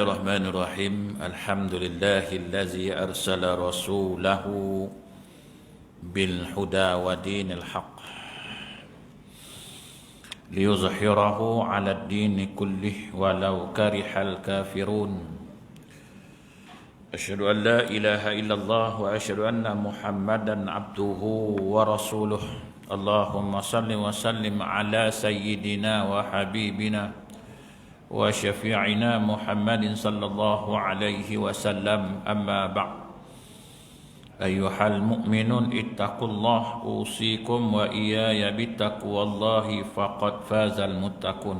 الرحمن الرحيم الحمد لله الذي أرسل رسوله بالهدى ودين الحق ليظهره على الدين كله ولو كره الكافرون أشهد أن لا إله إلا الله وأشهد أن محمدا عبده ورسوله اللهم صل وسلم على سيدنا وحبيبنا وشفيعنا محمد صلى الله عليه وسلم أما بعد أيها المؤمنون اتقوا الله أوصيكم وإياي بتقوى الله فقد فاز المتقون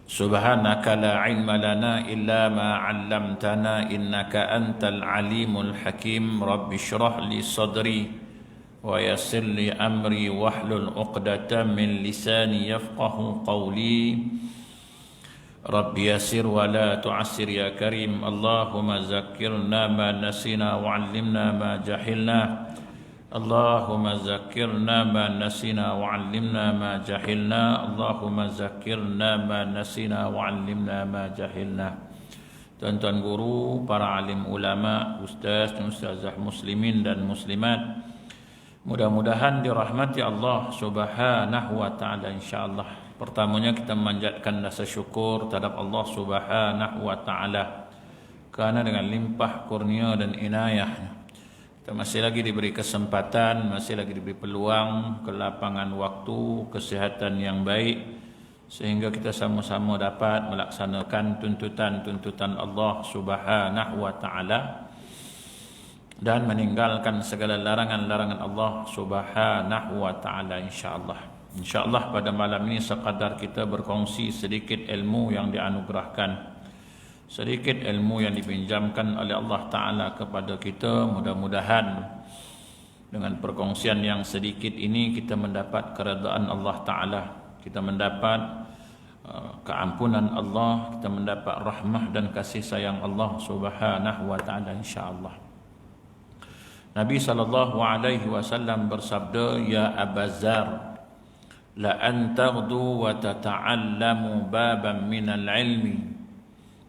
سبحانك لا علم لنا إلا ما علمتنا إنك أنت العليم الحكيم رب اشرح لي صدري ويسر لي أمري واحلل عقدة من لساني يفقه قولي رب يسر ولا تعسر يا كريم اللهم ذكرنا ما نسينا وعلمنا ما جهلنا اللهم ذكرنا ما نسينا وعلمنا ما جهلنا اللهم ذكرنا ما نسينا وعلمنا ما جهلنا. Tuan-tuan guru, para alim ulama, ustaz dan ustazah muslimin dan muslimat, mudah-mudahan dirahmati Allah Subhanahu wa taala insyaallah. Pertamanya kita memanjatkan rasa syukur terhadap Allah Subhanahu wa taala kerana dengan limpah kurnia dan inayahnya kita masih lagi diberi kesempatan, masih lagi diberi peluang, kelapangan waktu, kesihatan yang baik sehingga kita sama-sama dapat melaksanakan tuntutan-tuntutan Allah Subhanahu wa taala dan meninggalkan segala larangan-larangan Allah Subhanahu wa taala insyaallah. InsyaAllah pada malam ini sekadar kita berkongsi sedikit ilmu yang dianugerahkan, sedikit ilmu yang dipinjamkan oleh Allah Ta'ala kepada kita. Mudah-mudahan dengan perkongsian yang sedikit ini kita mendapat keredaan Allah Ta'ala, kita mendapat keampunan Allah, kita mendapat rahmah dan kasih sayang Allah Subhanahu wa Ta'ala insyaAllah. Nabi SAW bersabda, Ya Abazar, la an taghdu wa tata'allamu baban min al-ilmi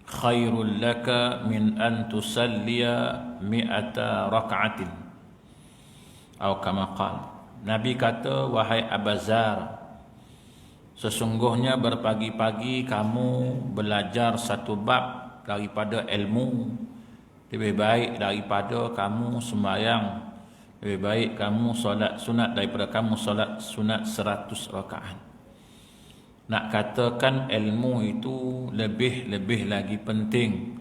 khairul laka min an tusalliya mi'ata rak'atin atau kama qala. Nabi kata, wahai Abazar, sesungguhnya berpagi-pagi kamu belajar satu bab daripada ilmu lebih baik daripada kamu sembahyang, lebih baik kamu solat sunat daripada kamu solat sunat 100 rakaat. Nak katakan ilmu itu lebih lagi penting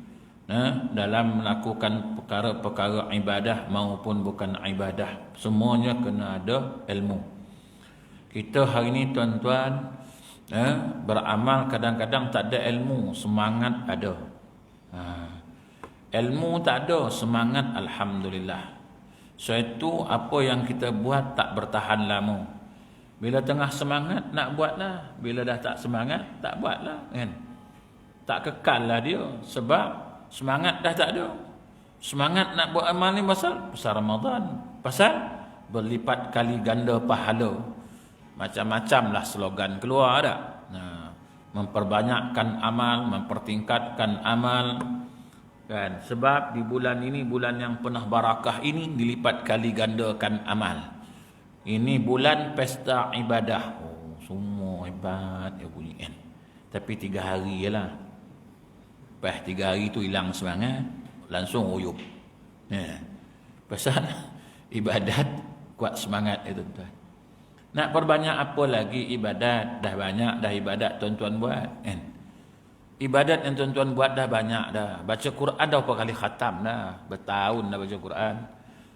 dalam melakukan perkara-perkara ibadah maupun bukan ibadah. Semuanya kena ada ilmu. Kita hari ini tuan-tuan beramal kadang-kadang tak ada ilmu, semangat ada. Ilmu tak ada, semangat alhamdulillah. So itu apa yang kita buat tak bertahan lama. Bila tengah semangat nak buatlah, bila dah tak semangat tak buatlah kan. Tak kekal lah dia sebab semangat dah tak ada. Semangat nak buat amal ni pasal Ramadan, pasal berlipat kali ganda pahala. Macam-macam lah slogan keluar dah. Memperbanyakkan amal, mempertingkatkan amal kan, sebab di bulan ini, bulan yang penuh barakah ini, dilipat kali gandakan amal. Ini bulan pesta ibadah. Semua hebat ya bunyi kan. Tapi 3 hari je lah. Lepas 3 hari tu hilang semangat, langsung uyup. Pasal ibadat kuat semangat itu tuan. Nak perbanyak apa lagi ibadat? Dah banyak dah ibadat tuan-tuan buat kan. Ibadat yang tuan-tuan buat dah banyak dah. Baca Quran dah berapa kali khatam dah. Bertahun dah baca Quran.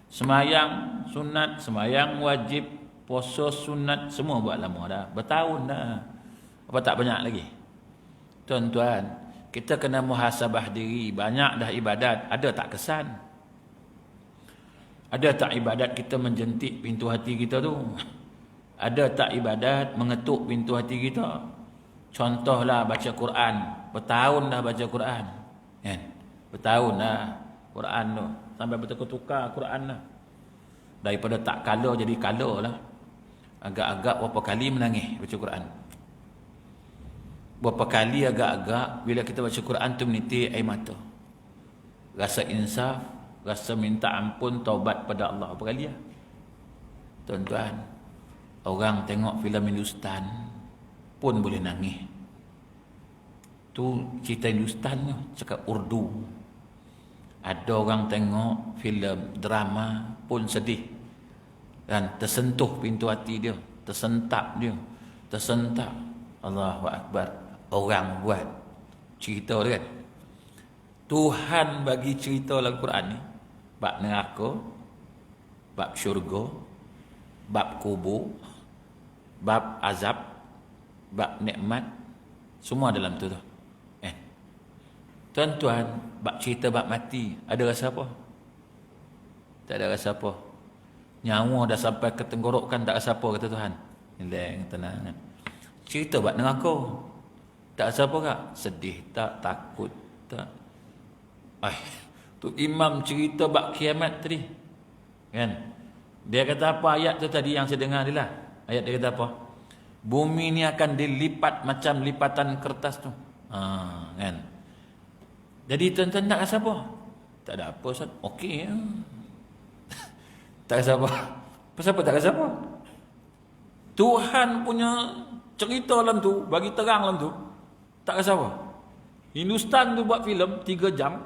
Semayang sunat, semayang wajib, puasa sunat, semua buat lama dah. Bertahun dah. Apa tak banyak lagi? Tuan-tuan, kita kena muhasabah diri. Banyak dah ibadat, ada tak kesan? Ada tak ibadat kita menjentik pintu hati kita tu? Ada tak ibadat mengetuk pintu hati kita? Contohlah baca Quran. Bertahun dah baca Quran kan? Bertahun dah Quran tu, sampai bertukar-tukar Quran lah. Daripada tak kala jadi kala lah. Agak-agak berapa kali menangis baca Quran. Berapa kali agak-agak bila kita baca Quran tu menitik air mata. Rasa insaf, rasa minta ampun, taubat pada Allah. Berapa kali ya? Tuan-tuan, orang tengok filem Hindustan pun boleh nangis. Tu cerita Hindustan tu, cakap Urdu. Ada orang tengok filem drama pun sedih dan tersentuh pintu hati dia, tersentak dia, tersentak. Allahu Akbar. Orang buat cerita dia kan. Tuhan bagi cerita dalam Quran ni bab neraka, bab syurga, bab kubur, bab azab, bab nikmat, semua dalam tu tu. Tuan-tuan, bab cerita bab mati, ada rasa apa? Tak ada rasa apa. Nyawa dah sampai ke tenggorokan, tak rasa apa, kata Tuhan. Relax, tenang. Cerita bab neraka, tak rasa apa kak? Sedih tak? Takut tak? Tu imam cerita bab kiamat tadi, kan? Dia kata apa ayat tu tadi yang saya dengar dia lah. Ayat dia kata apa? Bumi ni akan dilipat macam lipatan kertas tu. Kan? Jadi tuan-tuan nak rasa apa? Tak ada apa, Ustaz. Okey ya. Tak rasa apa. Pasal apa tak rasa apa? Tuhan punya cerita dalam tu, bagi terang dalam tu, tak rasa apa. Hindustan tu buat filem 3 jam.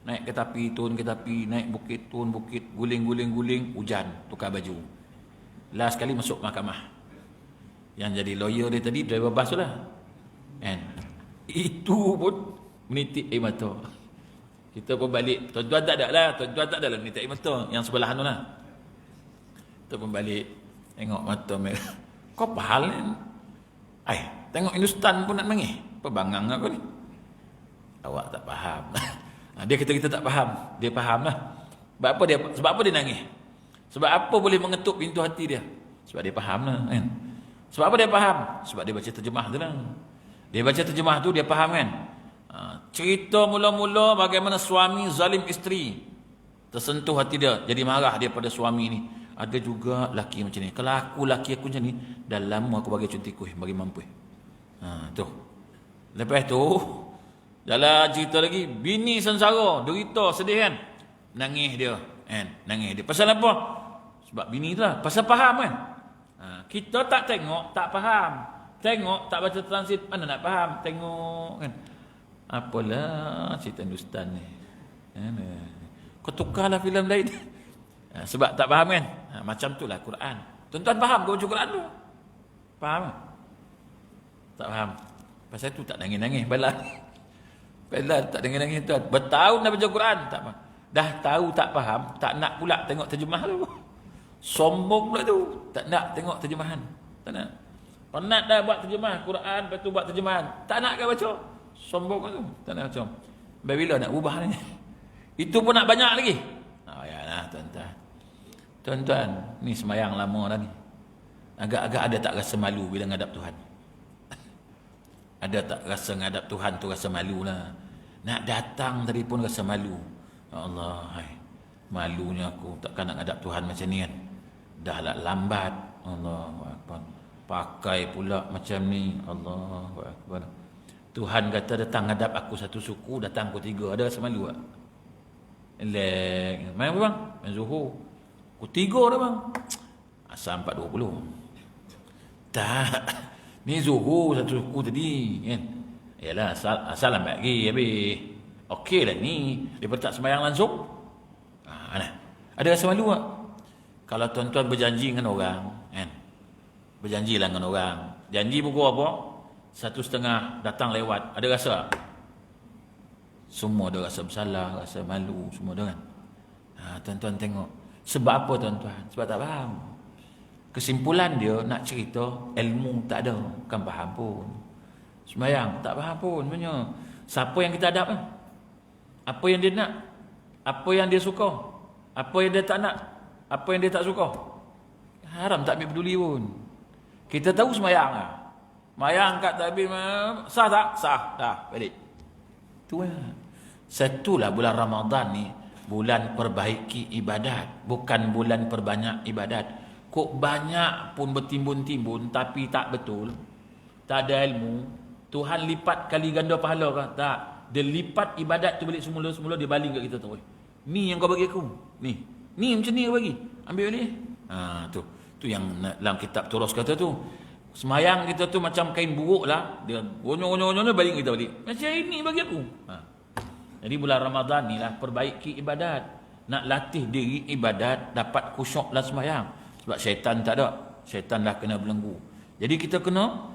Naik ke tepi, turun ke tepi, naik bukit, turun bukit, guling, hujan, tukar baju. Last sekali masuk mahkamah. Yang jadi lawyer dia tadi, driver bas tu lah. And itu pun menitik air mata. Kita pun balik. Tuan-tuan tak ada lah. Tuan-tuan tak ada lah menitik air mata. Yang sebelah tu lah. Kita pun balik. Tengok mata merah. Kau apa hal ni? Tengok Hindustan pun nak nangis. Apa bangang aku ni? Awak tak faham. Dia kata kita tak faham. Dia faham lah. Sebab apa dia nangis? Sebab apa boleh mengetuk pintu hati dia? Sebab dia faham lah kan? Sebab apa dia faham? Sebab dia baca terjemah tu lah. Dia baca terjemah tu, dia faham kan? Cerita mula-mula bagaimana suami zalim isteri, tersentuh hati dia, jadi marah dia pada suami ni. Ada juga laki macam ni. Kalau laki aku macam ni, dah lama aku bagi cuti kuih, bagi mampu. Tu. Lepas tu dalam cerita lagi, bini sengsara, derita, sedih kan, nangis dia kan, nangis dia. Pasal apa? Sebab bini tu lah, pasal faham kan. Kita tak tengok, tak faham. Tengok, tak baca transit, mana nak faham. Tengok kan. Apalah cerita Hindustan ni. Kau tukarlah filem lain. Sebab tak faham kan. Macam tu lah Quran. Tuan-tuan faham kau baca Quran tu? Faham? Tak faham. Pasal tu tak nangis-nangis. Bala tak nangis-nangis tuan. Bertahun dah baca Quran. Tak faham. Dah tahu tak faham, tak nak pula tengok terjemah tu. Sombong pula tu. Tak nak tengok terjemahan. Tak nak. Penat dah buat terjemah Quran, lepas tu buat terjemahan. Tak nak ke baca? Sombong tu. Tak nak macam. Bila nak ubah ni? Itu pun nak banyak lagi. Yalah tuan-tuan. Tuan-tuan, ni semayang lama dah ni. Agak-agak ada tak rasa malu bila ngadap Tuhan? Ada tak rasa ngadap Tuhan tu rasa malu lah. Nak datang tadi pun rasa malu. Ya Allah, malunya aku takkan nak ngadap Tuhan macam ni kan. Dah lah lambat. Allahu Akbar. Pakai pula macam ni. Allahu Akbar. Tuhan kata datang ngadap aku satu suku, datang aku 3. Ada rasa malu tak? Main apa bang? Main Zuhur. Aku 3 dah bang. Asal 4.20. Tak. Ni Zuhur satu suku tadi kan. Yalah asal lambat lagi habis. Okey lah ni. Dia tak sembahyang langsung. Ada rasa malu tak? Kalau tuan-tuan berjanji dengan orang kan. Berjanjilah dengan orang. Janji pukul apa? 1:30 datang lewat. Ada rasa tak? Semua ada rasa bersalah, rasa malu, semua ada kan. Tuan-tuan tengok. Sebab apa tuan-tuan? Sebab tak faham. Kesimpulan dia nak cerita ilmu tak ada, bukan faham pun. Sembayang tak faham pun sebenarnya. Siapa yang kita hadap kan? Apa yang dia nak? Apa yang dia suka? Apa yang dia tak nak? Apa yang dia tak suka? Haram tak ambil peduli pun. Kita tahu sembayang lah. Sembayang kat tabir sah tak? Sah. Dah, balik. Itu lah. Satulah bulan Ramadan ni bulan perbaiki ibadat, bukan bulan perbanyak ibadat. Kok banyak pun bertimbun-timbun tapi tak betul, tak ada ilmu, Tuhan lipat kali ganda pahala ke? Tak. Dia lipat ibadat tu balik semula-semula, dia baling kat kita tu. Ni yang kau bagi aku. Ni macam ni kau bagi. Ambil balik. Tu. Tu yang dalam kitab Turus kata tu. Semayang kita tu macam kain buruk lah. Dia gonyo-gonyo baling kita balik. Macam ini bagi aku. Jadi bulan Ramadan ni lah perbaiki ibadat. Nak latih diri ibadat, dapat khusyuk dalam semayang. Sebab syaitan tak ada. Syaitan dah kena belenggu. Jadi kita kena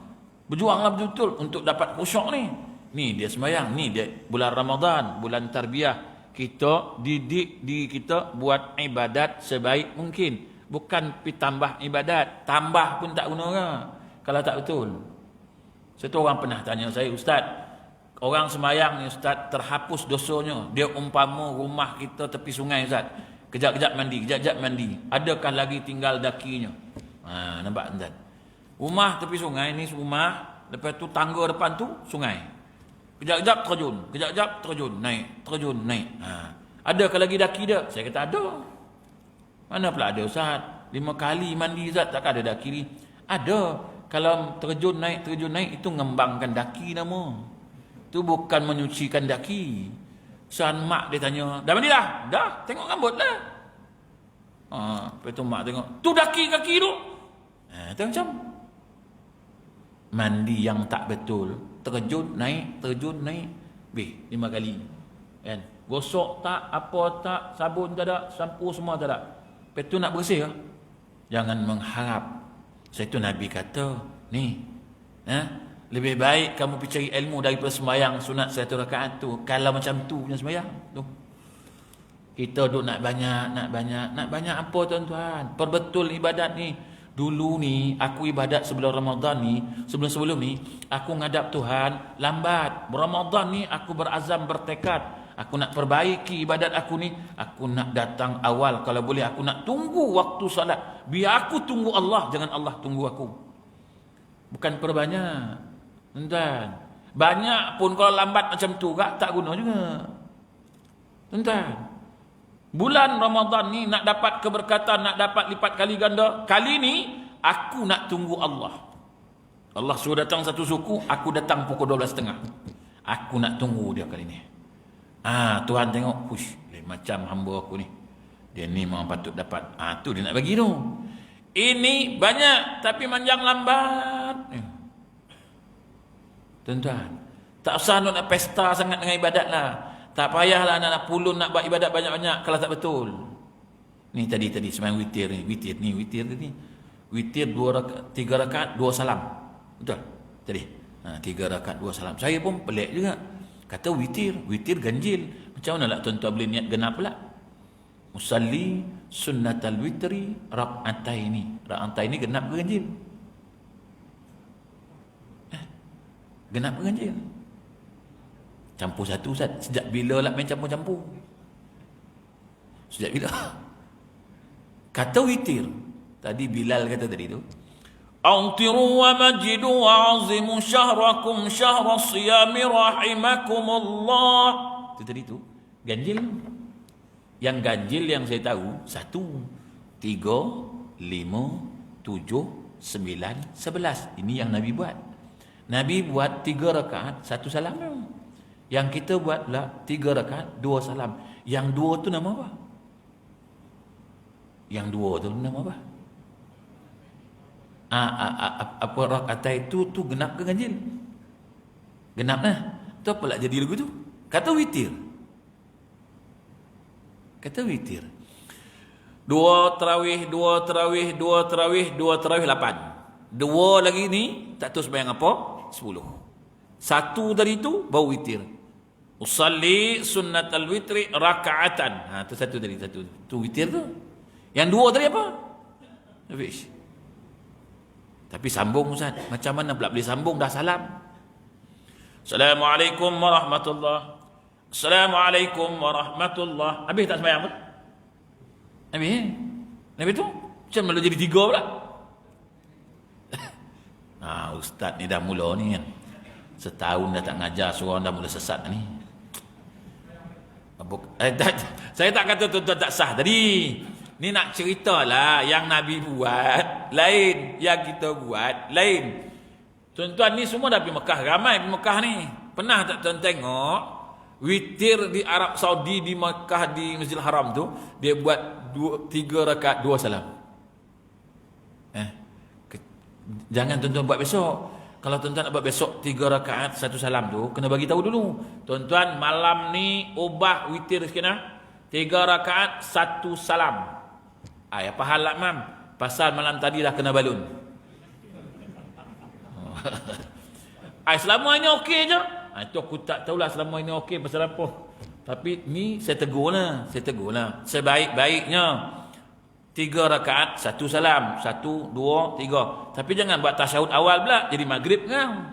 berjuanglah betul-betul untuk dapat khusyuk ni. Ni dia semayang. Ni dia bulan Ramadan, bulan tarbiyah. Kita didik diri kita buat ibadat sebaik mungkin. Bukan pergi tambah ibadat. Tambah pun tak guna lah, kalau tak betul. Satu orang pernah tanya saya, Ustaz, orang semayang ni Ustaz terhapus dosanya. Dia umpama rumah kita tepi sungai Ustaz. Kejap-kejap mandi, kejap-kejap mandi. Adakah lagi tinggal dakinya? Nampak Ustaz? Rumah tepi sungai ni rumah. Lepas tu tangga depan tu sungai. Kejap-kejap terjun, kejap-kejap terjun, naik. Adakah lagi daki dia? Saya kata ada. Mana pula ada Ustaz? 5 kali mandi Ustaz, takkan ada daki ni? Ada. Kalau terjun naik itu ngembangkan daki nama. Itu bukan menyucikan daki. San mak dia tanya, dah mandi dah? Dah, tengok rambut lah. Lepas tu mak tengok, tu daki kaki tu. Tu macam mandi yang tak betul. Terjun naik. 5 kali. Kan? Gosok tak, apa tak, sabun tak ada, sampu semua tak ada. Lepas tu nak bersih lah. Jangan mengharap. Saya tu Nabi kata, ni, lebih baik kamu pergi cari ilmu daripada sembahyang sunat 1 rakaat tu. Kalau macam tu punya sembahyang tu. Kita duk nak banyak apa tuan-tuan? Perbetul ibadat ni. Dulu ni aku ibadat sebelum Ramadan ni, sebelum ni aku ngadap Tuhan lambat. Ramadan ni aku berazam, bertekad, aku nak perbaiki ibadat aku ni. Aku nak datang awal, kalau boleh aku nak tunggu waktu salat. Biar aku tunggu Allah, jangan Allah tunggu aku. Bukan perbanyak. Tuan-tuan, banyak pun kalau lambat macam tu tak guna juga. Tuan-tuan, bulan Ramadan ni nak dapat keberkatan, nak dapat lipat kali ganda. Kali ni aku nak tunggu Allah. Allah suruh datang satu suku, aku datang pukul 12.30. Aku nak tunggu dia kali ni. Tuhan tengok, macam hamba aku ni. Dia ni memang patut dapat. Tu dia nak bagi tu. Ini banyak tapi manjang lambat. Tuan-tuan, tak usah nak pesta sangat dengan ibadat lah. Tak payahlah nak pulun nak buat ibadat banyak-banyak kalau tak betul. Ni tadi sembahyang witir ni. Witir tadi. Witir 3 rakaat 2 salam. Betul? Tadi. 3 rakaat 2 salam. Saya pun pelik juga. Kata witir ganjil. Macam mana lah tuan-tuan boleh niat genap pula? Musalli sunnatal witri rak'ataini. Rak'ataini genap ke ganjil? Genap ke ganjil? Campur satu Ustaz. Sejak bila lah main campur-campur? Sejak bila? Kata witir. Tadi Bilal kata tadi tu. Autiru wa majidu wa azimu syahrakum syahra siyami rahimakumullah. Itu tadi tu. Ganjil. Yang ganjil yang saya tahu 1, 3, 5, 7, 9, 11. Ini yang Nabi buat. Nabi buat 3 rakaat 1 salam. Yang kita buat pula 3 rakaat 2 salam. Yang 2 tu nama apa? Yang 2 tu nama apa? Apa rakaat itu tu genap ke ganjil? Genap lah. Tu apa lah jadi lagu tu? Kata witir. 2 tarawih 8. 2 lagi ni tak tahu sembahyang apa, 10. 1 dari tu baru witir. Usalli sunnatal witri rakaatan. Tu 1 tadi, 1. Tu witir tu. Yang 2 tadi apa? Habis. Tapi sambung Ustaz. Macam mana pula boleh sambung dah salam? Assalamualaikum warahmatullahi. Assalamualaikum warahmatullahi. Habis tak sembahyang pun? Habis tu macam mana jadi 3 pula? Ustaz ni dah mula ni kan. Setahun dah tak ngajar, seorang dah mula sesat ni. Saya tak kata tuan-tuan tak sah tadi. Ni nak ceritalah yang Nabi buat lain, yang kita buat lain. Tuan-tuan ni semua dah pergi Mekah. Ramai pergi Mekah ni. Pernah tak tuan tengok witir di Arab Saudi, di Mekah, di Masjidil Haram tu, dia buat 3 rakaat 2 salam. Jangan tuan-tuan buat besok. Kalau tuan-tuan nak buat besok 3 rakaat 1 salam tu, kena bagi tahu dulu. Tuan-tuan, malam ni ubah witir sekian 3 rakaat 1 salam. Apa hal lah, mam? Pasal malam tadi dah kena balun. Selama ini okey je. Itu aku tak tahulah selama ini okey pasal apa. Tapi ni saya tegur lah. Sebaik-baiknya 3 rakaat 1 salam, 1, 2, 3. Tapi jangan buat tasyahud awal pula jadi maghrib kan.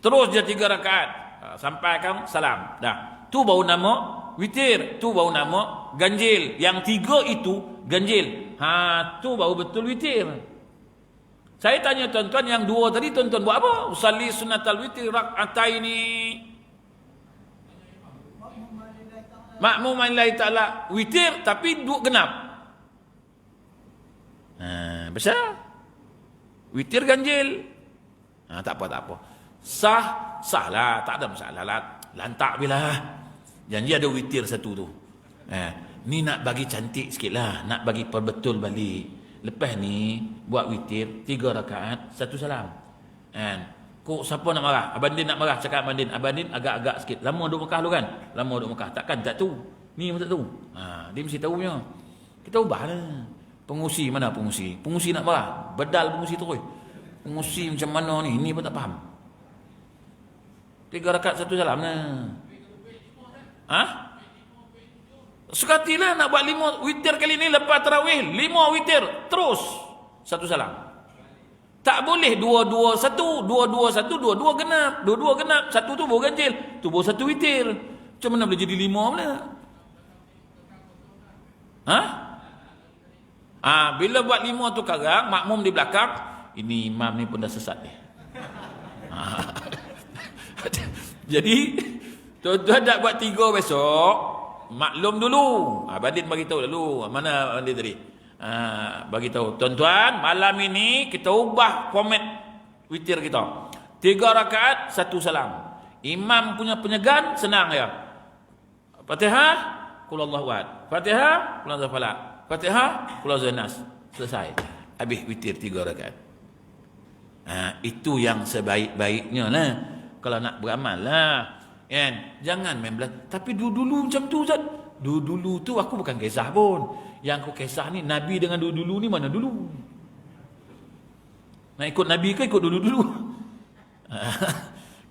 Terus je 3 rakaat sampai kan salam. Dah. Tu baru nama witir, tu baru nama ganjil. Yang 3 itu ganjil. Tu baru betul witir. Saya tanya tuan-tuan, yang 2 tadi tuan-tuan buat apa? Usalli sunnatal witir rak'ataini. Makmum lillahi ta'ala witir tapi 2 genap. Besar. Witir ganjil. Tak apa. Sah lah, tak ada masalah lah. Lantak bila. Janji ada witir 1 tu. Ni nak bagi cantik sikit lah, nak bagi perbetul balik. Lepas ni buat witir 3 rakaat 1 salam. Kok siapa nak marah? Abang Din nak marah, cakap Abang Din. Abang Din agak-agak sikit. Lama duduk Mekah lu kan? Lama duduk Mekah. Takkan tak tahu. Ni pun tak tahu. Dia mesti tahu punya. Kita ubah lah. Pengusi mana pengusi? Pengusi nak marah. Bedal pengusi tu. Pengusi macam mana ni? Ni pun tak faham. 3 rakaat 1 salam lah. Sukatilah nak buat 5 witir kali ni lepas tarawih. 5 witir. Terus 1 salam. Tak boleh 2-2-1, 2-2-1, 2-2 genap. 2-2 genap. 1 tu baru ganjil. Tu baru 1 witir. Macam mana boleh jadi 5 pula? Bila buat 5 tu karang, makmum di belakang, ini imam ni pun dah sesat ni. Jadi, tuan-tuan nak buat 3 besok, maklum dulu. Abang Din bagi tahu dulu. Mana Abang Din tadi? Bagi tahu tuan-tuan, malam ini kita ubah format witir kita. 3 rakaat 1 salam. Imam punya penyegan senang ya. Fatihah, qul huwallahu ahad. Fatihah, qul huwallahu falaq. Fatihah, qul huwallahu nas. Selesai. Habis witir 3 rakaat. Itu yang sebaik-baiknya lah. Kalau nak beramal lah. Jangan main belah. Tapi dulu macam tu Ustaz. Dulu tu aku bukan kisah pun. Yang aku kisah ni Nabi dengan dulu ni mana dulu? Nak ikut Nabi ke ikut dulu-dulu?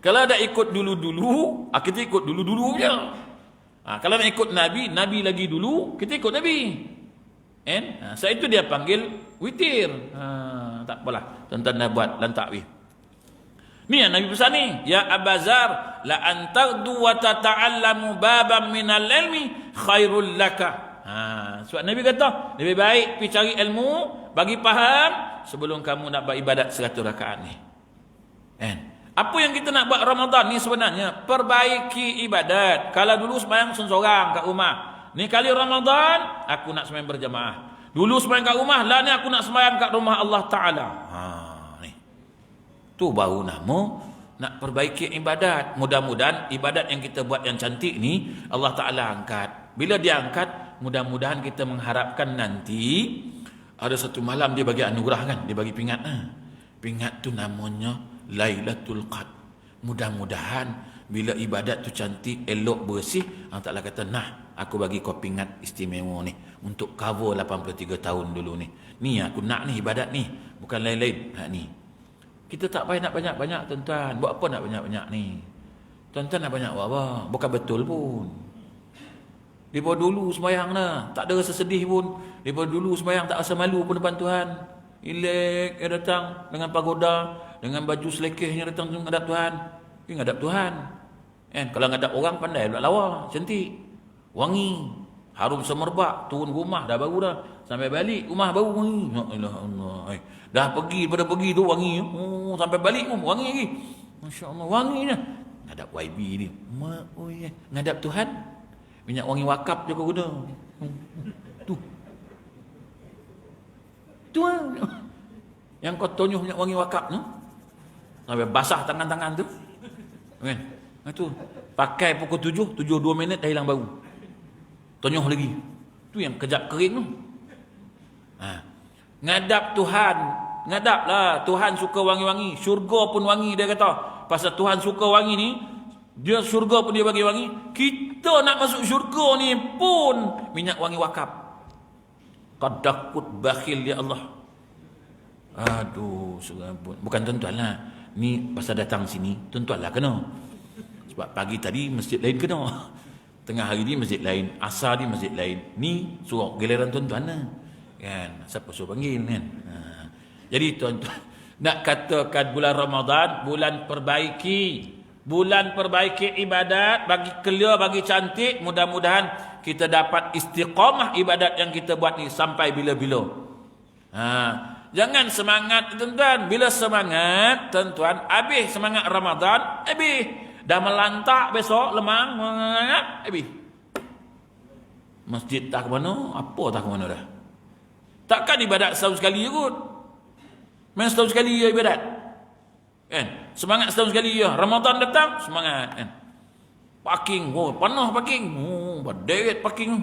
Kalau ada ikut dulu-dulu, kita ikut dulu-dulu je. Kalau nak ikut Nabi, Nabi lagi dulu, kita ikut Nabi. Sebab itu dia panggil witir. Tak apalah. Tuan-tuan dah buat lantak weh. Ni yang Nabi pesan ni, ya Abazar, la antardu wa tata'allamu baban minal ilmi khairul laka. Sebab Nabi kata, lebih baik pergi cari ilmu, bagi faham sebelum kamu nak buat ibadat 100 rakaat ni. Apa yang kita nak buat Ramadan ni sebenarnya perbaiki ibadat. Kalau dulu sembahyang seorang kat rumah, ni kali Ramadan aku nak sembahyang berjamaah. Dulu sembahyang kat rumah, lah ni aku nak sembahyang kat rumah Allah Taala. Tu baru nama nak perbaiki ibadat. Mudah-mudahan ibadat yang kita buat yang cantik ni Allah Ta'ala angkat. Bila dia angkat, mudah-mudahan kita mengharapkan nanti ada satu malam dia bagi anugerah kan, dia bagi pingat. Pingat tu namanya Lailatul Qadar. Mudah-mudahan bila ibadat tu cantik, elok, bersih, Allah Ta'ala kata, nah aku bagi kau pingat istimewa ni untuk cover 83 tahun dulu ni. Ni aku nak ni ibadat ni, bukan lain-lain. Ni kita tak payah nak banyak-banyak tuan-tuan. Buat apa nak banyak-banyak ni? Tuan-tuan nak banyak buat apa? Bukan betul pun. Daripada dulu sembahyang lah, tak ada rasa sedih pun. Daripada dulu sembahyang tak rasa malu pun depan Tuhan. Ilek dia datang dengan pagoda, dengan baju selekehnya datang menghadap Tuhan. Dia menghadap Tuhan. Kalau menghadap orang pandai pula lawa, cantik, wangi, harum semerbak, turun rumah dah baru dah. Sampai balik rumah baru wangi. Ya Allah. Dah pergi pada pergi tu wangi. Sampai balik pun wangi lagi. Masya-Allah wanginya. Ngadap YB ni. Ngadap Tuhan. Minyak wangi wakaf je kau guna. Tu. Yang kau tonyoh minyak wangi wakaf tu. Sampai basah tangan-tangan tu. Kan? Itu pakai pukul 7, 7:02 dah hilang bau. Tonyoh lagi. Tu yang kejap kering tu. Ngadap Tuhan. Ngadaplah. Tuhan suka wangi-wangi. Syurga pun wangi dia kata. Pasal Tuhan suka wangi ni, dia syurga pun dia bagi wangi. Kita nak masuk syurga ni pun minyak wangi wakaf. Qadakut bakhil ya Allah. Aduh, serabut. Bukan tuan-tuan lah. Ni pasal datang sini, tuan-tuan lah kena. Sebab pagi tadi masjid lain kena. Tengah hari ni masjid lain. Asar ni masjid lain. Ni suruh giliran tuan-tuan lah. Kan? Siapa suruh panggil kan? Jadi tuan-tuan, nak katakan bulan Ramadan, bulan perbaiki. Bulan perbaiki ibadat, bagi clear, bagi cantik. Mudah-mudahan kita dapat istiqamah ibadat yang kita buat ni sampai bila-bila. Jangan semangat tuan-tuan. Bila semangat tuan-tuan, habis semangat Ramadan, habis. Dah melantak besok, lemang, habis. Masjid tak ke mana, apa tak ke mana dah. Takkan ibadat setahun sekali je kot. Main setahun sekali je ibadat. Kan? Semangat setahun sekali je. Ramadan datang, semangat. Kan? Parking, panah parking. Berderet parking.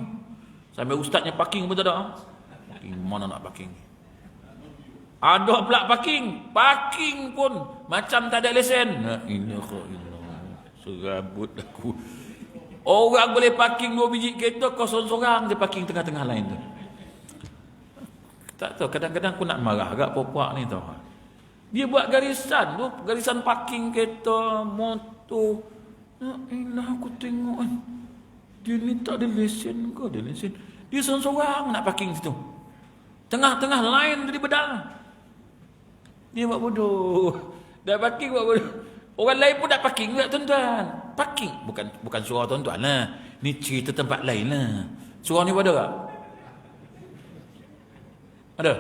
Sampai ustaznya parking pun tak ada. Parking, mana nak parking? Ada pula parking. Parking pun macam tak ada lesen. Serabut aku. Orang boleh parking 2 biji kereta, kau sorang-sorang je parking tengah-tengah lain tu. Tak tahu, kadang-kadang aku nak marah agak puak-puak ni tau. Dia buat garisan tu, garisan parking kereta, motor. Aku tengok kan. Dia ni tak ada lesen ke? Ada lesen. Dia sorang-sorang nak parking situ. Tengah-tengah lain tadi bedal. Dia buat bodoh. Dah parking buat bodoh. Orang lain pun nak parking juga tuan-tuan. Parking. Bukan surau tuan-tuan lah. Ni cerita tempat lain lah. Surau ni ada tak? Ada?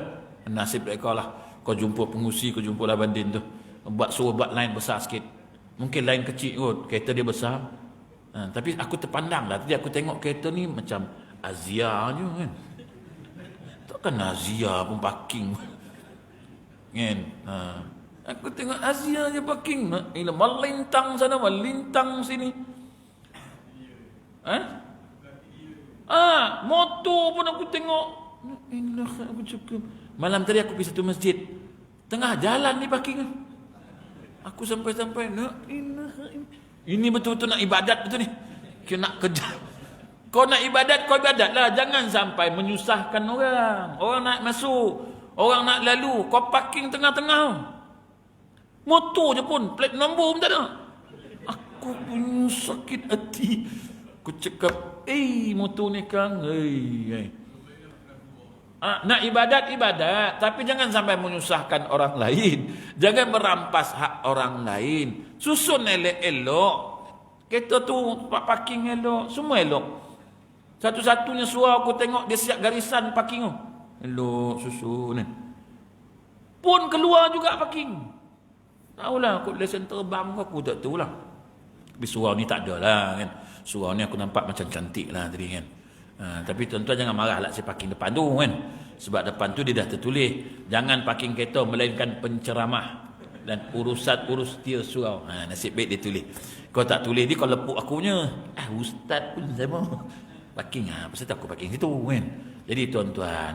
Nasib mereka lah. Kau jumpa pengusi, kau jumpa Labandin tu. Suruh buat line besar sikit. Mungkin line kecil kot. Kereta dia besar. Tapi aku terpandang lah. Tadi aku tengok kereta ni macam Azia je kan. Takkan Azia pun parking. Kan? Aku tengok Azia je parking. Melintang sana, melintang sini. Motor pun aku tengok. Aku cukup. Malam tadi aku pergi satu masjid. Tengah jalan ni parking. Aku sampai-sampai. Ini betul-betul nak ibadat betul ni. Kau nak kerja. Kau nak ibadat, kau ibadat lah. Jangan sampai menyusahkan orang. Orang nak masuk. Orang nak lalu. Kau parking tengah-tengah. Motor je pun. Plate nombor pun tak ada. Aku punya sakit hati. Aku cakap, motor ni kan. Nak ibadat, tapi jangan sampai menyusahkan orang lain. Jangan merampas hak orang lain. Susun elok-elok. Kereta tu parking elok, semua elok. Satu-satunya suara aku tengok dia siap garisan parking tu. Elok, susun. Pun keluar juga parking. Tahulah, aku lesen terbang aku tak tahulah. Tapi surau ni tak ada lah kan. Surau ni aku nampak macam cantik lah tadi kan. Tapi tuan-tuan jangan marah lah saya parking depan tu kan. Sebab depan tu dia dah tertulis jangan parking kereta melainkan penceramah dan urus dia surau. Nasib baik dia tulis. Kau tak tulis dia kau lepuk akunya. Ustaz pun sama. Parking pasal tak aku parking situ kan. Jadi tuan-tuan,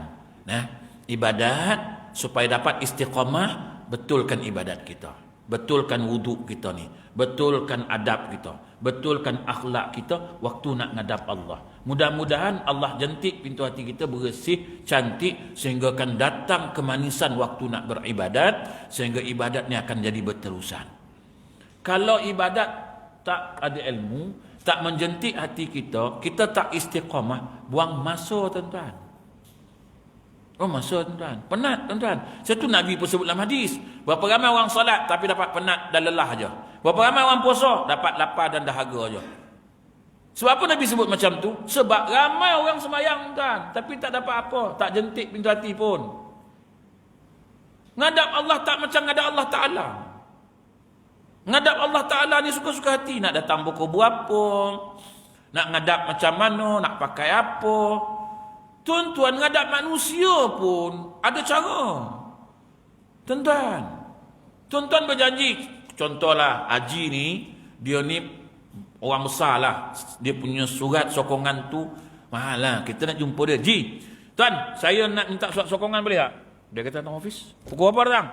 ibadat supaya dapat istiqamah, betulkan ibadat kita. Betulkan wuduk kita ni. Betulkan adab kita. Betulkan akhlak kita waktu nak ngadap Allah. Mudah-mudahan Allah jentik pintu hati kita bersih, cantik sehingga akan datang kemanisan waktu nak beribadat sehingga ibadat ni akan jadi berterusan. Kalau ibadat tak ada ilmu, tak menjentik hati kita, kita tak istiqamah, buang masa tuan-tuan. Masa tuan-tuan. Penat tuan-tuan. Satu Nabi pun sebut dalam hadis. Berapa ramai orang salat tapi dapat penat dan lelah aja. Berapa ramai orang puasa dapat lapar dan dahaga aja. Sebab apa Nabi sebut macam tu? Sebab ramai orang sembahyang tuan, tapi tak dapat apa, tak jentik pintu hati pun. Ngadap Allah tak macam ngadap Allah Ta'ala. Ngadap Allah Ta'ala ni suka-suka hati. Nak datang buku apa, nak ngadap macam mana, nak pakai apa. Tuan-tuan, ngadap manusia pun ada cara. Tuan-tuan berjanji. Contohlah Haji ni, dia ni orang besar lah. Dia punya surat sokongan tu mahal lah. Kita nak jumpa dia. Ji, tuan, saya nak minta surat sokongan boleh tak? Dia kata datang office. Pukul apa datang?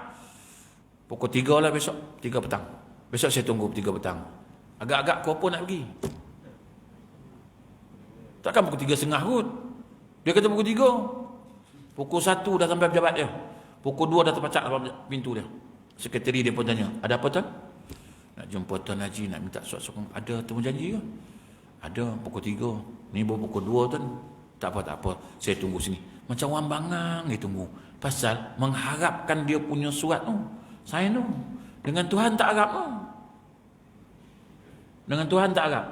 Pukul 3 lah besok. 3 petang. Besok saya tunggu 3 petang. Agak-agak kau apa nak pergi? Takkan pukul 3.30 kot. Dia kata pukul 3. Pukul 1 dah sampai pejabat dia. Pukul 2 dah terpacak pintu dia. Sekretari dia pun tanya, ada apa tuan? Nak jumpa Tuan Haji, nak minta surat sokongan. Ada temu janji ke? Ada, pukul 3. Ni baru pukul 2 tuan. Tak apa. Saya tunggu sini. Macam orang bangang dia tunggu. Pasal mengharapkan dia punya surat tu. Saya tu. Dengan Tuhan tak harap tu. Dengan Tuhan tak harap.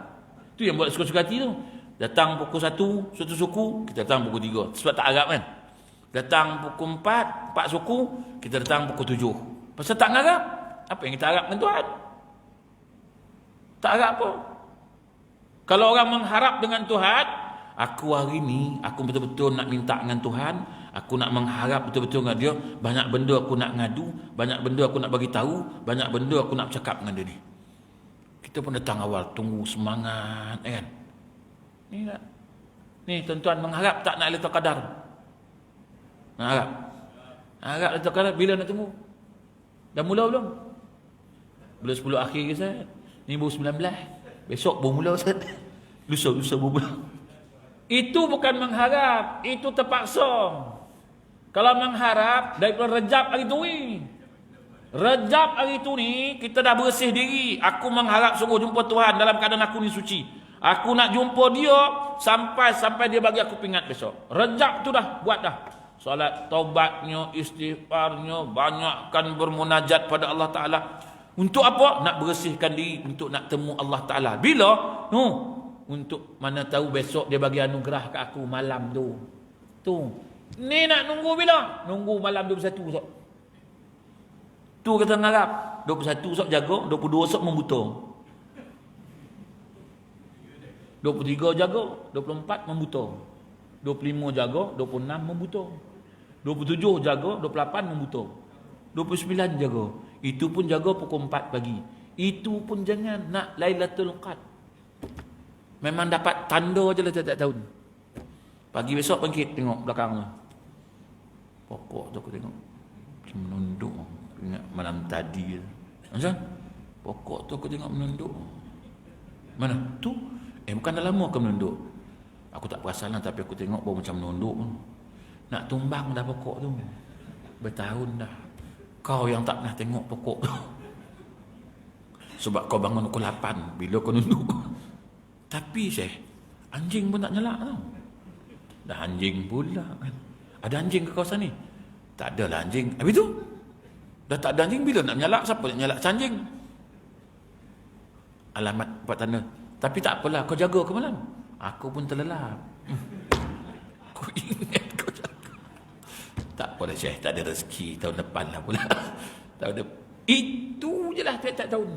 Tu yang buat suka-suka hati tu. Datang pukul 1, suatu suku, kita datang pukul 3. Sebab tak harap kan. Datang pukul 4 suku, kita datang pukul 7. Pasal tak harap. Apa yang kita harap dengan Tuhan? Tak harap apa. Kalau orang mengharap dengan Tuhan, aku hari ni, aku betul-betul nak minta dengan Tuhan, aku nak mengharap betul-betul dengan dia, banyak benda aku nak ngadu, banyak benda aku nak bagi tahu, banyak benda aku nak bercakap dengan dia ni. Kita pun datang awal, tunggu semangat, kan? Ni tak? Ni tuan-tuan mengharap tak nak Lailatul Qadar? Mengharap? Harap Lailatul Qadar bila nak tunggu? Dah mula belum? Belum 10 akhir ke Ustaz? Ni baru 19. Besok baru mula Ustaz. Lusa baru mula. Itu bukan mengharap, itu terpaksa. Kalau mengharap daripada Rejab hari tu ni. Rejab hari tu ni kita dah bersih diri. Aku mengharap sungguh jumpa Tuhan dalam keadaan aku ni suci. Aku nak jumpa dia sampai dia bagi aku pingat besok. Rejab tu dah buat dah. Solat taubatnya, istighfarnya, banyakkan bermunajat pada Allah Ta'ala. Untuk apa? Nak bersihkan diri, untuk nak temu Allah Ta'ala. Bila? Untuk mana tahu besok dia bagi anugerah ke aku malam tu. Ni nak nunggu bila? Nunggu malam 21 esok. Tu kata ngarap. 21 esok jaga, 22 esok membuta. 23 jaga, 24 membuta. 25 jaga, 26 membuta. 27 jaga, 28 membuta. 29 jaga. Itu pun jaga pukul 4 pagi. Itu pun jangan nak Lailatul Qadar. Memang dapat tanda je lah tiap-tiap tahun. Pagi besok bangkit tengok belakang tu. Pokok tu aku tengok. Macam menunduk. Ingat malam tadi. Macam? Pokok tu aku tengok menunduk. Mana? Tu? Bukan dah lama aku menunduk. Aku tak perasan lah, tapi aku tengok baru macam menunduk. Nak tumbang dah pokok tu. Bertahun dah. Kau yang tak pernah tengok pokok tu. Sebab kau bangun pukul 8 bila kau nunduk. Tapi Syekh, anjing pun tak nyalak tau. Dah anjing pula kan. Ada anjing ke kawasan ni? Tak ada lah anjing. Habis tu? Dah tak ada anjing, bila nak menyalak? Siapa nak nyalak anjing? Alamat buat tanda. Tapi tak apalah, kau jaga ke malam? Aku pun terlelap. Aku ingat kau jaga. Tak apalah Syekh, tak ada rezeki tahun depan lah pula. Tahun depan. Itu je lah tiap-tiap tahun.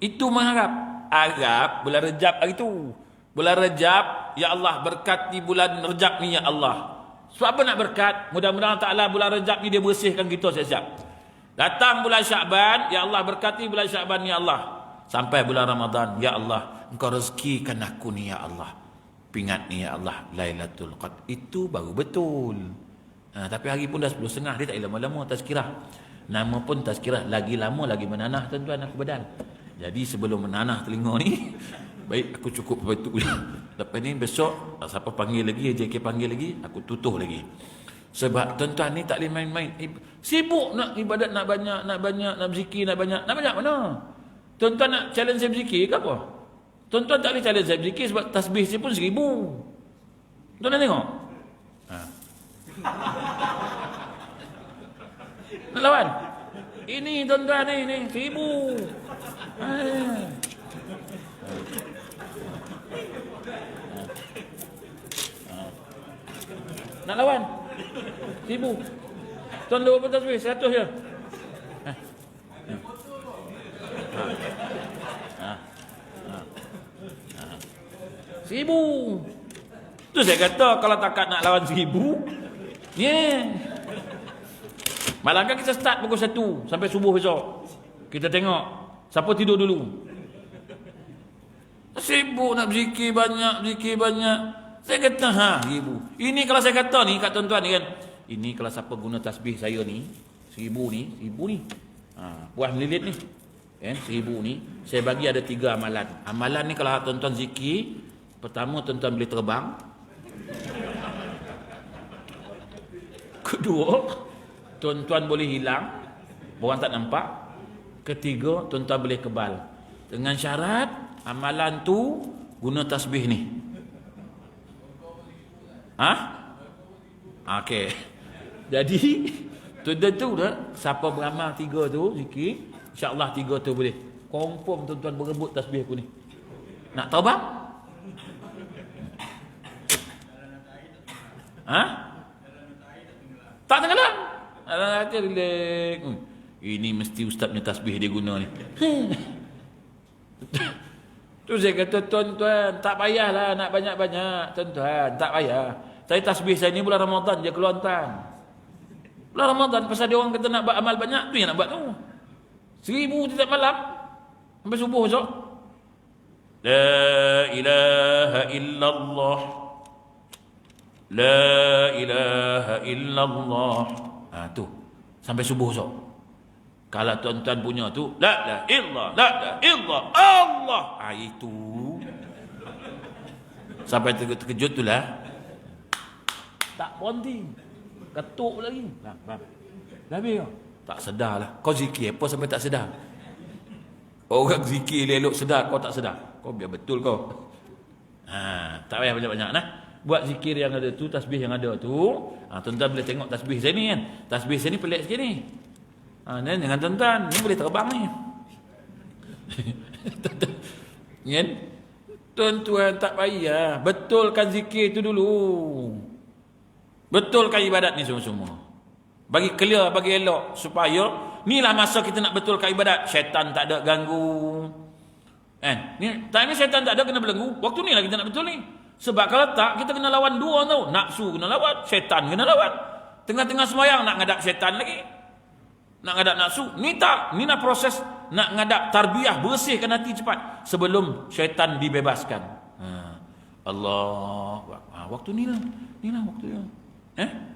Itu mengharap. Harap bulan Rejab hari tu. Bulan Rejab, ya Allah berkati bulan Rejab ni ya Allah. Sebab apa nak berkat? Mudah-mudahan Ta'ala bulan Rejab ni dia bersihkan kita siap-siap. Datang bulan Syakban, ya Allah berkati bulan Syakban ya Allah. Sampai bulan Ramadan, ya Allah engkau rezekikan aku ni ya Allah. Pingat ni ya Allah Lailatul Qadar. Itu baru betul. Tapi hari pun dah 10.30, dia tak lama-lama tazkirah. Nama pun tazkirah, lagi lama lagi menanah tuan-tuan aku badal. Jadi sebelum menanah telinga ni, baik aku cukup sampai tu. Lepas ni besok siapa panggil lagi, JK panggil lagi, aku tutup lagi. Sebab tuan-tuan ni tak boleh main-main. Sibuk nak ibadat, nak banyak, nak berzikir, nak banyak mana? Tuan-tuan nak challenge saya berzikir ke apa? Tuan-tuan tak boleh challenge saya berzikir sebab tasbih saya pun 1000. Tuan-tuan tengok. Nak lawan? Ini tuan-tuan ni 1000. Nak lawan? 1000. Tuan lu berapa tasbih? 100 je. 1000. Tu saya kata kalau takat nak lawan 1000, Malam kan kita start pukul 1 sampai subuh besok. Kita tengok siapa tidur dulu. Sibuk nak berzikir banyak. Saya kata, ibu. Ini kalau saya kata ni kat tuan-tuan ni kan. Ini kalau siapa guna tasbih saya ni, 1000 ni. Buah melilit ni. Kan, 1000 ni, saya bagi ada 3 amalan. Amalan ni kalau tuan-tuan zikir, pertama tuan-tuan boleh terbang. Kedua, tuan-tuan boleh hilang, orang tak nampak. Ketiga, tuan-tuan boleh kebal. Dengan syarat amalan tu guna tasbih ni. Okey. Jadi tuan-tuan tu dah siapa beramal 3 tu zikir, insya-Allah 3 tu boleh. Confirm tuan-tuan berebut tasbih aku ni. Nak tahu bang? Tak tenggelam. Ada relax. Ini mesti ustaz punya tasbih dia guna ni. Tu saya kata tuan-tuan, tak payahlah nak banyak-banyak, tuan-tuan, tak payah. Saya tasbih saya ni bulan Ramadan je Kelantan. Bulan Ramadan pasal dia orang kata nak buat amal banyak, tu yang nak buat tu. 1000 setiap malam sampai subuh besok. La ilaha illallah. La ilaha illallah. Tu sampai subuh besok. Kalau tuan-tuan punya tu la ilaha illallah Allah. Itu sampai terkejut tu lah. Tak berhenti. Ketuk lagi. Dah habis kau? Tak sedar lah. Kau zikir apa sampai tak sedar? Orang zikir elok sedar, kau tak sedar. Kau biar betul kau. Tak payah banyak-banyak nah. Buat zikir yang ada tu, tasbih yang ada tu. Tuan-tuan boleh tengok tasbih saya ni kan. Tasbih saya ni pelik sikit ni. Dan dengan tuan-tuan, ni boleh terbang ni. Kan? Tuan-tuan tak payah. Betulkan zikir tu dulu. Betulkan ibadat ni semua-semua. Bagi clear, bagi elok. Supaya, inilah masa kita nak betulkan ibadat. Syaitan tak ada ganggu. Kan? Ni, time ni syaitan tak ada kena belenggu. Waktu ni lah kita nak betul ni. Sebab kalau tak, kita kena lawan 2 tau. Nafsu kena lawan, syaitan kena lawan. Tengah-tengah semayang nak ngadap syaitan lagi. Nak ngadap nafsu. Ni tak. Ni nak proses nak ngadap tarbiyah. Bersihkan hati cepat. Sebelum syaitan dibebaskan. Allah. Waktu ni lah. Ni lah waktu ni.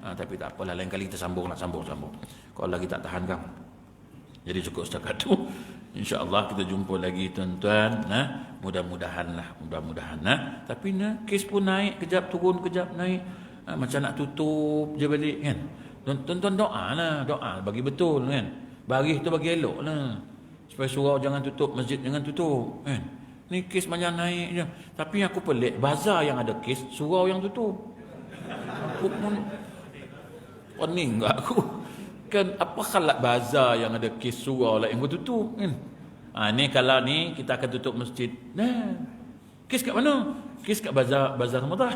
Tapi tak apalah. Lain kali kita sambung. Kalau lagi tak tahan kan. Jadi cukup setakat tu. InsyaAllah kita jumpa lagi tuan-tuan. Mudah-mudahan. Tapi kes pun naik. Kejap turun, kejap naik. Macam nak tutup je balik kan. Tuan-tuan doa lah. Doa bagi betul kan. Baris tu bagi elok lah. Supaya surau jangan tutup, masjid jangan tutup kan. Ni kes macam naik je. Tapi aku pelik. Bazar yang ada kes, surau yang tutup. Aku pun pening tak aku. Kan apa khalak bazar yang ada kes surau lah yang tutup kan. Ni kalau ni kita akan tutup masjid. Kes kat mana? Kes kat bazar Ramadan.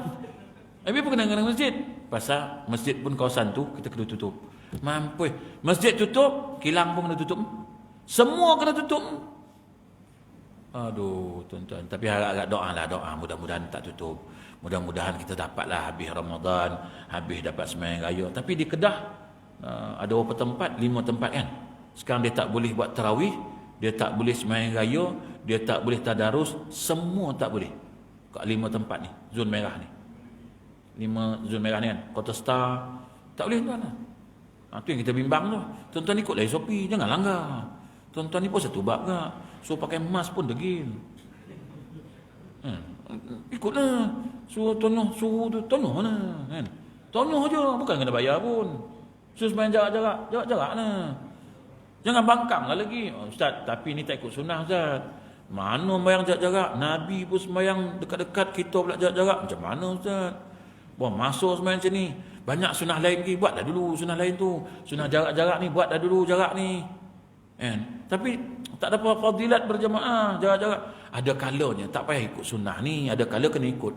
Habis apa kena dengan masjid? Pasal masjid pun kawasan tu kita kena tutup. Mampu. Masjid tutup, kilang pun kena tutup. Semua kena tutup. Aduh, tuan-tuan. Tapi harap-harap doa. Mudah-mudahan tak tutup. Mudah-mudahan kita dapatlah habis Ramadan, habis dapat sembahyang raya. Tapi di Kedah ada berapa tempat? 5 tempat kan. Sekarang dia tak boleh buat tarawih, dia tak boleh sembahyang raya, dia tak boleh tadarus, semua tak boleh. Kat 5 tempat ni, zon merah ni. 5 zon merah ni kan. Kota Star tak boleh tuan lah. Tu yang kita bimbang tu. Tuan-tuan ikutlah SOP, jangan langgar. Tuan-tuan ni pun satu bab ke. So pakai mask pun degil. Ikutlah. Suruh tonoh lah kan. Tonoh je, bukan kena bayar pun. Suruh sembahyang jarak lah. Jangan bangkang lah lagi. Ustaz, tapi ni tak ikut sunnah Ustaz. Mana sembahyang jarak-jarak? Nabi pun sembahyang dekat-dekat, kita pula jarak-jarak. Macam mana Ustaz? Buat masuk sembahyang macam ni. Banyak sunnah lain lagi. Buatlah dulu sunnah lain tu. Sunnah jarak-jarak ni, buatlah dulu jarak ni. Tapi tak ada fadilat berjamaah jarak-jarak. Ada kalanya tak payah ikut sunnah ni, ada kala kena ikut.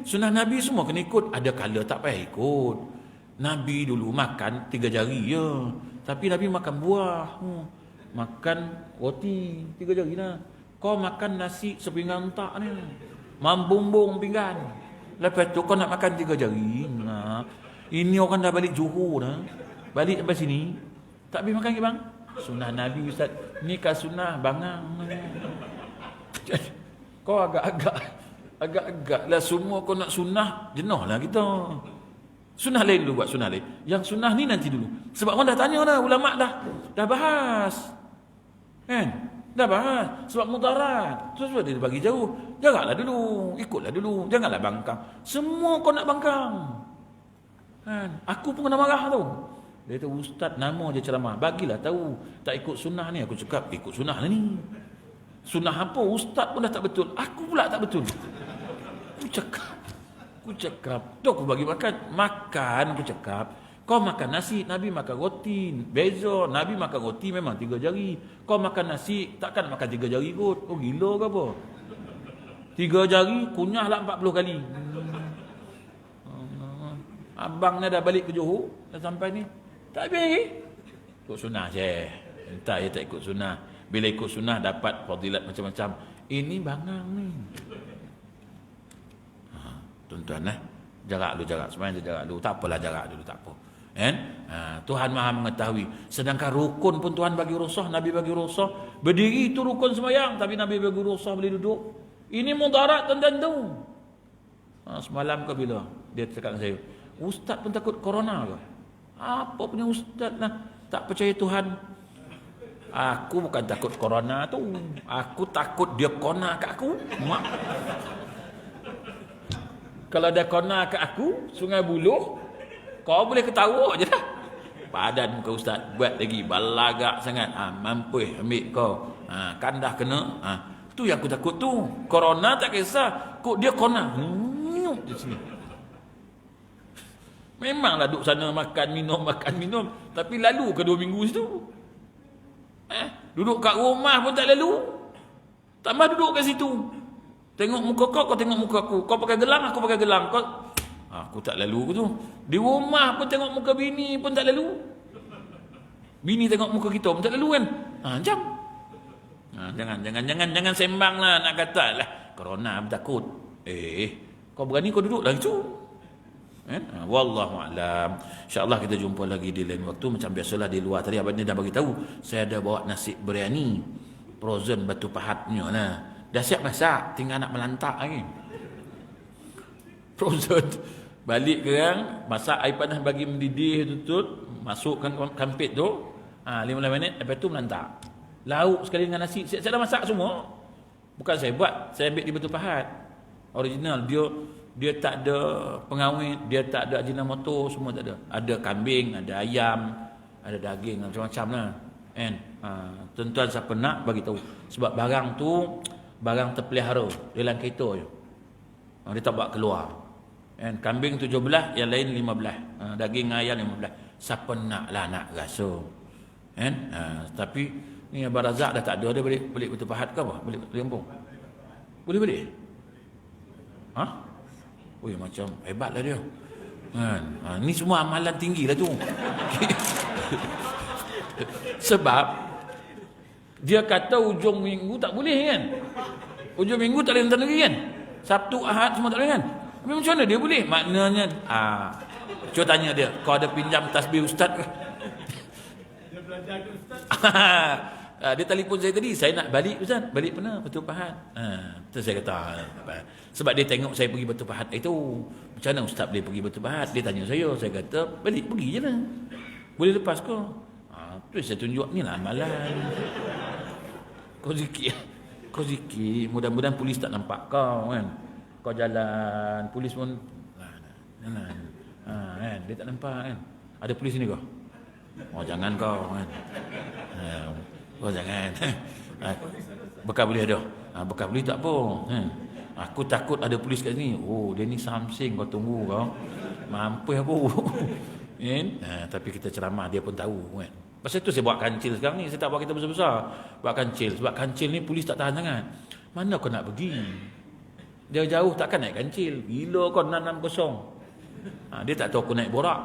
Sunnah Nabi semua kena ikut, ada kala tak payah ikut. Nabi dulu makan 3 jari je. Tapi Nabi makan buah. Makan roti 3 jari lah. Kau makan nasi sepinggan tak ni. Mambumbung pinggan. Lepas tu kau nak makan 3 jari. Ini orang dah balik Johor dah. Balik sampai sini, tak habis makan ke bang? Sunnah Nabi Ustaz. Ni kan sunnah bangang. Kau agak-agak lah semua kau nak sunnah, jenuh lah kita. Sunnah lain dulu buat sunnah lain. Yang sunnah ni nanti dulu. Sebab orang dah tanya dah, ulama dah bahas. Kan? Dah bahas. Sebab mudarat. Terus dia bagi jauh. Janganlah dulu, ikutlah dulu. Janganlah bangkang. Semua kau nak bangkang. Kan? Aku pun kena marah tu. Dia kata, ustaz nama je ceramah. Bagilah tahu. Tak ikut sunnah ni. Aku cakap, ikut sunnah lah ni. Sunnah apa? Ustaz pun dah tak betul. Aku pula tak betul. Aku cakap. Tu aku bagi makan. Aku cakap. Kau makan nasi, Nabi makan roti. Beza. Nabi makan roti memang 3 jari. Kau makan nasi, takkan makan 3 jari kot. Oh gila ke apa? 3 jari, kunyahlah 40 kali. Abang ni dah balik ke Johor. Dah sampai ni. Tak habis. Ikut sunnah je. Entah dia tak ikut sunnah. Bila ikut sunnah dapat fadilat macam-macam. Ini bangang ni. Tuan-tuan jarak dulu. Sebenarnya jarak dulu. Tak apalah jarak dulu. Tak apa. Kan? Tuhan Maha mengetahui. Sedangkan rukun pun Tuhan bagi rukhsah. Nabi bagi rukhsah. Berdiri itu rukun sembahyang. Tapi Nabi bagi rukhsah boleh duduk. Ini mudarat tentu. Semalam ke bila? Dia cakap dengan saya. Ustaz pun takut corona ke? Apa punya ustaz lah. Tak percaya Tuhan. Aku bukan takut corona tu. Aku takut dia kona kat aku. Mak. Kalau dia kona kat aku, Sungai Buloh, kau boleh ketawa je lah. Padan muka ustaz. Buat lagi. Balagak sangat. Mampu ambil kau. Kan dah kena. Tu yang aku takut tu. Corona tak kisah. Kok dia kona. Di sini. Memanglah duduk sana makan minum. Tapi lalu ke 2 minggu situ? Duduk kat rumah pun tak lalu. Tambah duduk kat situ. Tengok muka kau tengok muka aku. Kau pakai gelang, aku pakai gelang. Aku tak lalu ke tu. Di rumah pun tengok muka bini pun tak lalu. Bini tengok muka kita pun tak lalu kan. Jam. Jangan sembang lah nak kata lah. Corona bertakut. Kau berani kau duduk lah itu. Wallahu a'lam. InsyaAllah kita jumpa lagi di lain waktu. Macam biasalah di luar tadi abang ni dah bagi tahu. Saya ada bawa nasi biryani frozen batu pahat punya lah. Dah siap masak, tinggal nak melantak lagi. Frozen. Balik kerang, masak air panas bagi mendidih tutut, masukkan kampit tu. 15 minit lepas tu melantak. Lauk sekali dengan nasi. Saya dah masak semua. Bukan saya buat, saya ambil di batu pahat. Original dia tak ada pengawet, dia tak ada ajinomoto, semua tak ada. Ada kambing, ada ayam, ada daging, macam-macam lah. Tuan-tuan siapa nak bagi tahu. Sebab barang tu barang terpelihara dalam kereta je. Dia tak bawa keluar. Kambing 17, yang lain 15. Daging ayam 15. Siapa nak lah nak rasa. Tapi ni Abang Razak dah tak ada. Dia balik Batu Pahat ke apa? Balik kampung. Boleh balik? Macam hebat lah dia. Ni semua amalan tinggi lah tu. Sebab dia kata hujung minggu tak boleh kan. Hujung minggu tak boleh hantar lagi kan. Sabtu, Ahad semua tak boleh kan. Macam mana dia boleh? Maknanya cuba tanya dia, kau ada pinjam tasbih ustaz ke? Dia belajar ke ustaz? Dia telefon saya tadi, saya nak balik ustaz. Balik pernah Batu Pahat. Terus saya kata sebab dia tengok saya pergi Batu Pahat itu. Macam mana ustaz boleh pergi Batu Pahat? Dia tanya saya kata balik pergi je lah. Boleh lepas ke? Terus saya tunjuk ni lah amalan. Kau zikir, mudah-mudahan polis tak nampak kau kan. Kau jalan, polis pun jalan. Kan? Dia tak nampak kan. Ada polis ni kau? Jangan kau kan. Oh jangan. Bekas boleh ada. Bekas boleh tak apa. Aku takut ada polis kat sini. Dia ni Samsing, kau tunggu kau. Mampu aku. Tapi kita ceramah dia pun tahu kan. Pasal tu saya buat kancil sekarang ni. Saya tak buat kita besar-besar. Buat kancil. Sebab kancil ni polis tak tahan sangat. Mana kau nak pergi? Dia jauh takkan naik kancil. Gila kau 660. Dia tak tahu aku naik borak.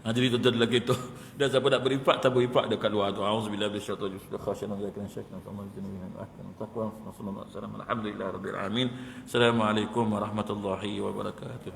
Jadi tuan-tuan lagi tu. Dan siapa nak berinfak, tak berinfak dekat luar tu. Auzubillahi minasyaitonir rajim. Khasyanallahu wa syaitan. Alhamdulillah rabbil alamin. Assalamualaikum warahmatullahi wabarakatuh.